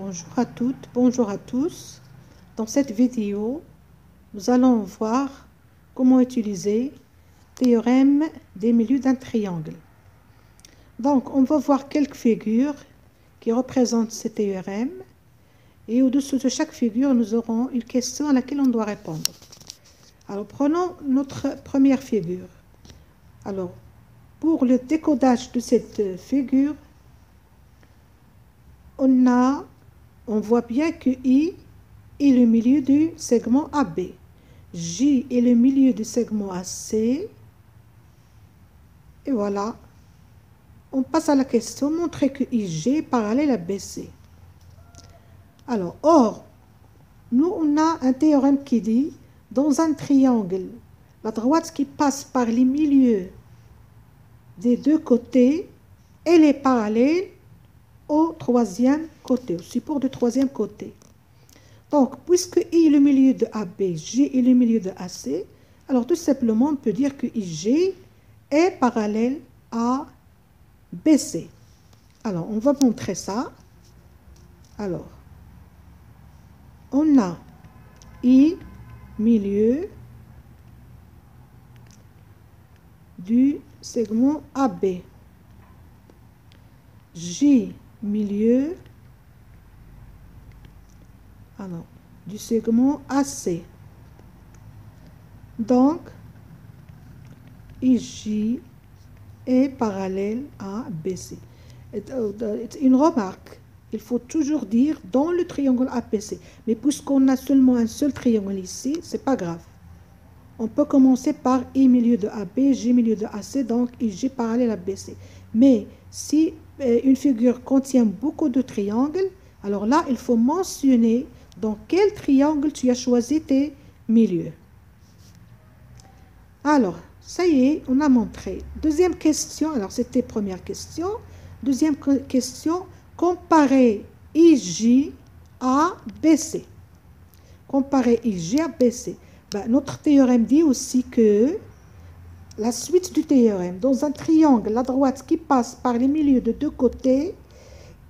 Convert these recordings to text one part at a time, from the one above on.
Bonjour à toutes, bonjour à tous. Dans cette vidéo, nous allons voir comment utiliser le théorème des milieux d'un triangle. Donc, on va voir quelques figures qui représentent ce théorème. Et au-dessous de chaque figure, nous aurons une question à laquelle on doit répondre. Alors, prenons notre première figure. Alors, pour le décodage de cette figure, on voit bien que I est le milieu du segment AB. J est le milieu du segment AC. Et voilà. On passe à la question, montrer que IG est parallèle à BC. Alors, or, nous, on a un théorème qui dit, dans un triangle, la droite qui passe par les milieux des deux côtés, elle est parallèle au troisième côté, au support du troisième côté. Donc, puisque I est le milieu de AB, J est le milieu de AC, alors tout simplement, on peut dire que IG est parallèle à BC. Alors, on va montrer ça. Alors, on a I, milieu du segment AB. J, milieu du segment AC. Donc, IJ est parallèle à BC. Une remarque, il faut toujours dire dans le triangle APC. Mais puisqu'on a seulement un seul triangle ici, c'est pas grave. On peut commencer par I milieu de AB, J milieu de AC, donc IJ parallèle à BC. Mais si une figure contient beaucoup de triangles, alors là, il faut mentionner dans quel triangle tu as choisi tes milieux. Alors, ça y est, on a montré. Deuxième question, alors c'était première question. Deuxième question, comparer IJ à BC. Comparer IJ à BC. Ben, notre théorème dit aussi que la suite du théorème, dans un triangle, la droite qui passe par les milieux de deux côtés,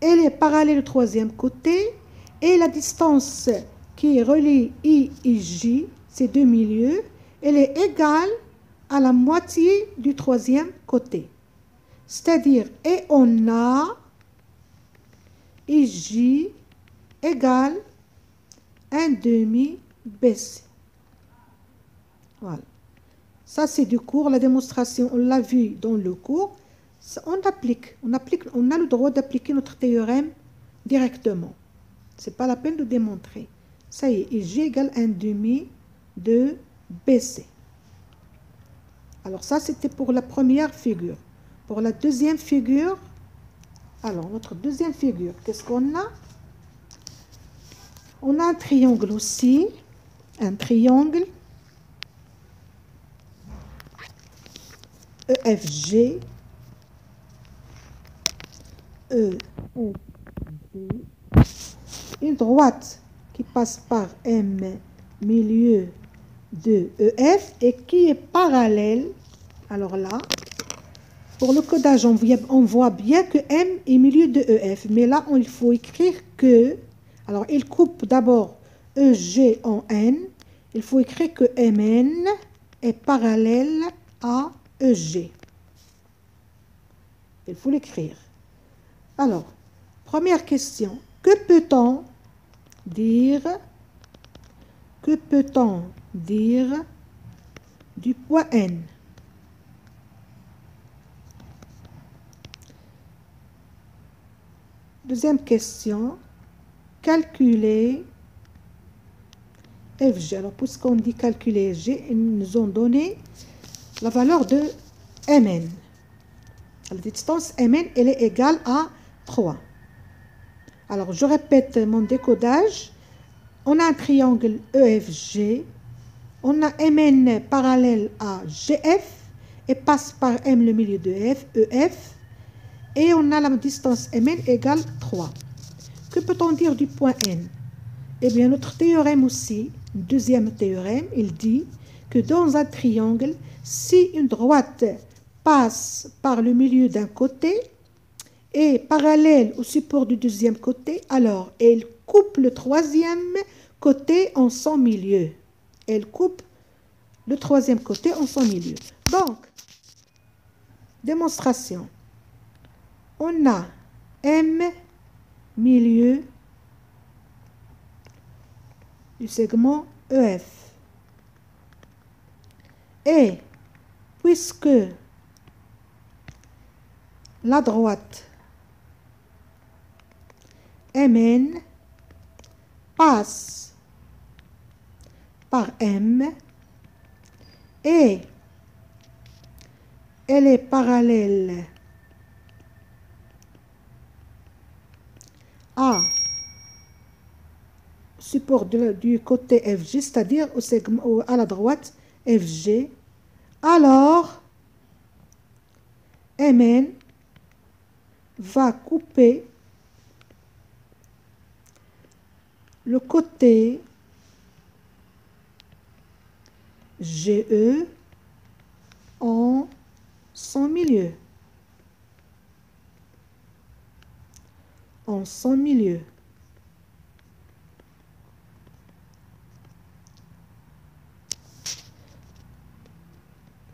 elle est parallèle au troisième côté, et la distance qui relie I et J, ces deux milieux, elle est égale à la moitié du troisième côté. C'est-à-dire, et on a IJ égale 1/2 BC. Voilà. Ça, c'est du cours. La démonstration, on l'a vu dans le cours. On a le droit d'appliquer notre théorème directement. Ce n'est pas la peine de démontrer. Ça y est, IJ égale 1/2 de BC. Alors ça, c'était pour la première figure. Pour la deuxième figure, alors notre deuxième figure, qu'est-ce qu'on a? On a un triangle aussi, un triangle EFG, une droite qui passe par M milieu de EF et qui est parallèle. Alors là, pour le codage, on voit bien que M est milieu de EF, mais là, il faut écrire que, alors il coupe d'abord EG en N, il faut écrire que MN est parallèle à EG. Il faut l'écrire. Alors, première question, que peut-on dire du point N? Deuxième question, calculer FG. Alors, puisqu'on dit calculer G, ils nous ont donné la valeur de MN. La distance MN, elle est égale à 3. Alors, je répète mon décodage. On a un triangle EFG. On a MN parallèle à GF et passe par M le milieu de EF. Et on a la distance MN égale 3. Que peut-on dire du point N? Eh bien, notre théorème aussi, deuxième théorème, il dit que dans un triangle, si une droite passe par le milieu d'un côté, est parallèle au support du deuxième côté, alors elle coupe le troisième côté en son milieu. Elle coupe le troisième côté en son milieu. Donc, démonstration. On a M milieu du segment EF. Et puisque la droite MN passe par M et elle est parallèle à support du côté FG, c'est-à-dire au segment à la droite FG, alors MN va couper le côté GE en son milieu. En son milieu.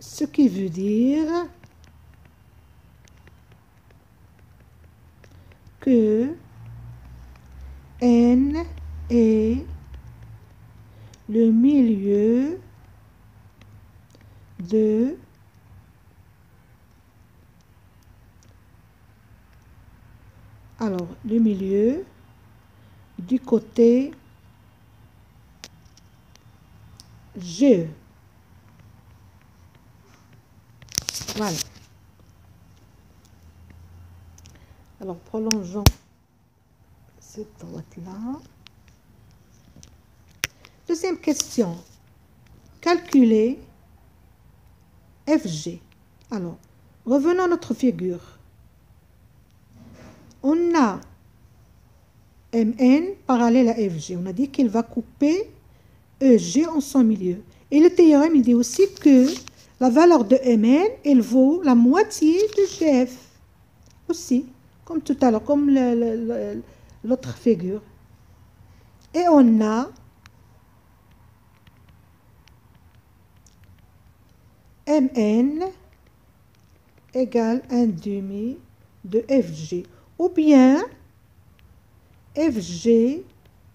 Ce qui veut dire que N est le milieu de le milieu du côté GE. Voilà. Alors, prolongeons cette droite-là. Deuxième question. Calculer FG. Alors, revenons à notre figure. On a MN parallèle à FG. On a dit qu'il va couper EG en son milieu. Et le théorème, il dit aussi que la valeur de MN, elle vaut la moitié de GF. Aussi, comme tout à l'heure, comme l'autre figure. Et on a MN égale 1/2 de FG. Ou bien FG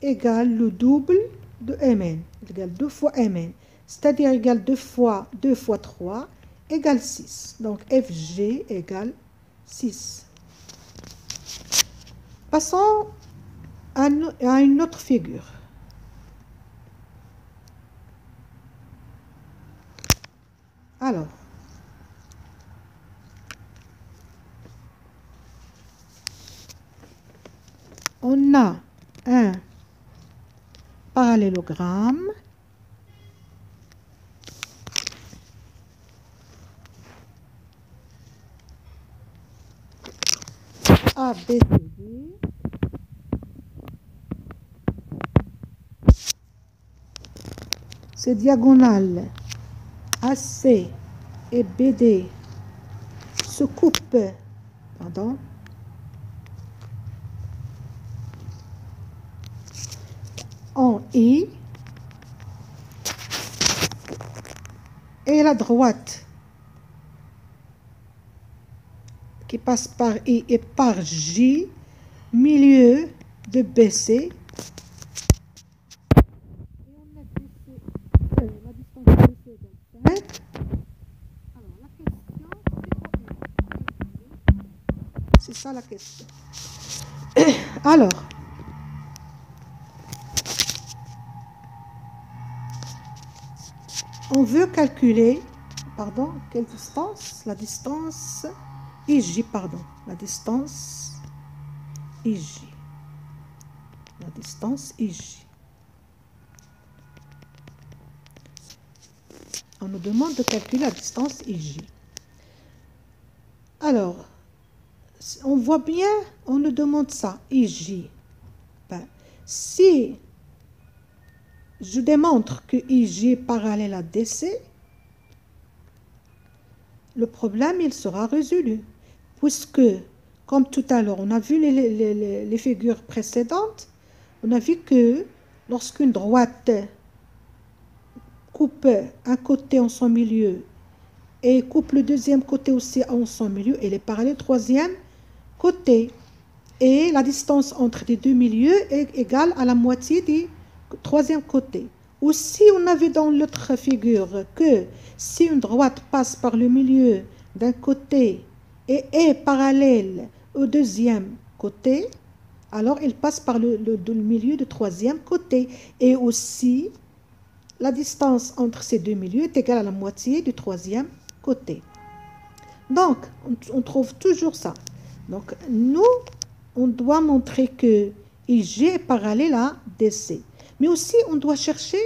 égale le double de MN. Égale 2 fois MN. C'est-à-dire égale 2 fois 3 égale 6. Donc FG égale 6. Passons à une autre figure. Alors, on a un parallélogramme ABCD ces diagonales AC et BD se coupent, en I, et la droite qui passe par I et par J, milieu de BC. C'est ça la question. Alors, on veut calculer, quelle distance? La distance IJ, la distance IJ. La distance IJ. On nous demande de calculer la distance IJ. Alors, on voit bien, on nous demande ça, IJ. Si je démontre que IJ est parallèle à DC, le problème, il sera résolu. Puisque, comme tout à l'heure, on a vu les figures précédentes, on a vu que lorsqu'une droite coupe un côté en son milieu et coupe le deuxième côté aussi en son milieu, elle est parallèle au troisième côté. Et la distance entre les deux milieux est égale à la moitié du troisième côté. Aussi, on a vu dans l'autre figure que si une droite passe par le milieu d'un côté et est parallèle au deuxième côté, alors elle passe par le milieu du troisième côté. Et aussi, la distance entre ces deux milieux est égale à la moitié du troisième côté. Donc, on trouve toujours ça. Donc, nous, on doit montrer que IG est parallèle à DC. Mais aussi, on doit chercher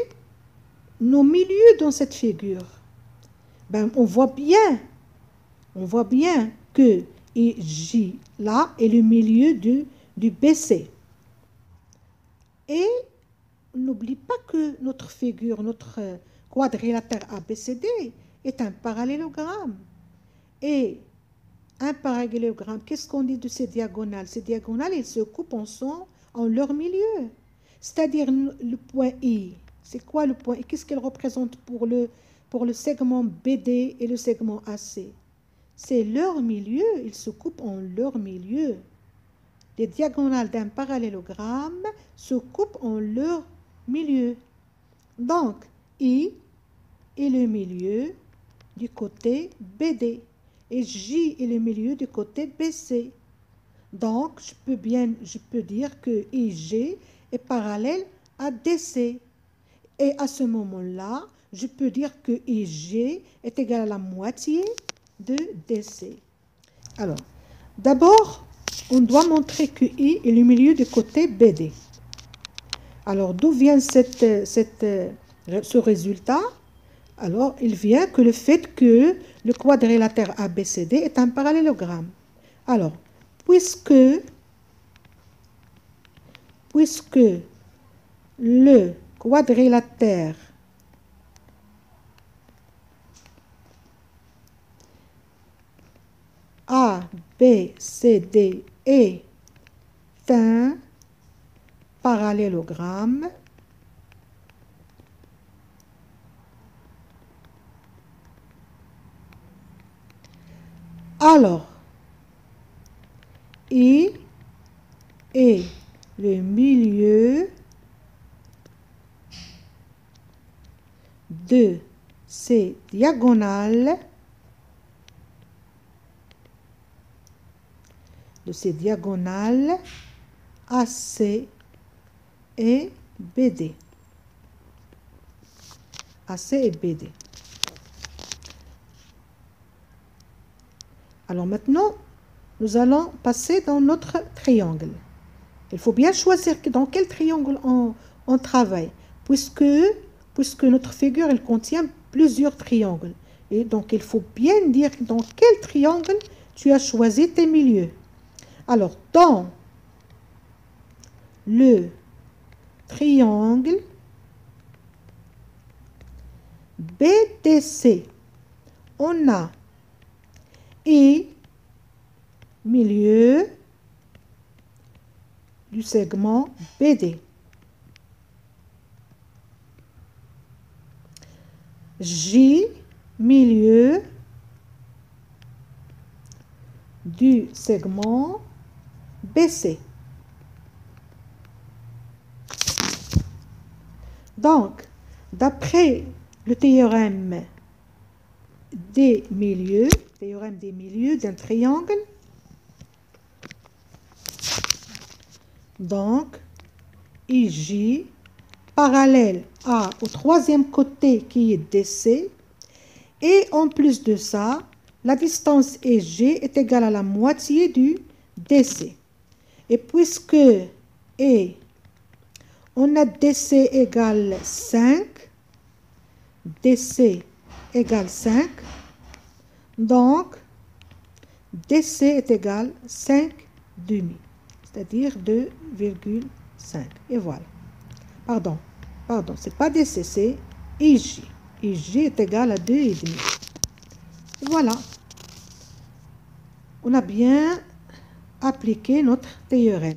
nos milieux dans cette figure. Ben, on voit bien que IJ, là, est le milieu du BC. Et n'oublie pas que notre figure, notre quadrilatère ABCD est un parallélogramme. Et un parallélogramme, qu'est-ce qu'on dit de ces diagonales? Ces diagonales, elles se coupent en leur milieu. C'est-à-dire le point I. C'est quoi le point I? Qu'est-ce qu'elle représente pour le segment BD et le segment AC? C'est leur milieu, ils se coupent en leur milieu. Les diagonales d'un parallélogramme se coupent en leur milieu. Donc, I est le milieu du côté BD et J est le milieu du côté BC. Donc, je peux dire que IJ est parallèle à DC. Et à ce moment-là, je peux dire que IJ est égal à la moitié de DC. Alors, d'abord, on doit montrer que I est le milieu du côté BD. Alors, d'où vient ce résultat? Alors, il vient que le fait que le quadrilatère ABCD est un parallélogramme. Alors, puisque le quadrilatère ABCD est un parallélogramme, alors I est le milieu de ces diagonales AC et BD. AC et BD. Alors maintenant, nous allons passer dans notre triangle. Il faut bien choisir dans quel triangle on travaille, puisque notre figure elle contient plusieurs triangles. Et donc, il faut bien dire dans quel triangle tu as choisi tes milieux. Alors, dans le triangle BDC, on a I, milieu du segment BD. J, milieu du segment BC. Donc, d'après le théorème des milieux d'un triangle, donc IJ parallèle au troisième côté qui est DC, et en plus de ça, la distance EG est égale à la moitié du DC. Et puisque on a DC égale 5, DC égale 5, donc DC est égal 5 demi, c'est-à-dire 2,5. Et voilà. Pardon, c'est pas DC, c'est IJ. IJ est égal à 2,5. Voilà. On a bien appliquer notre théorème.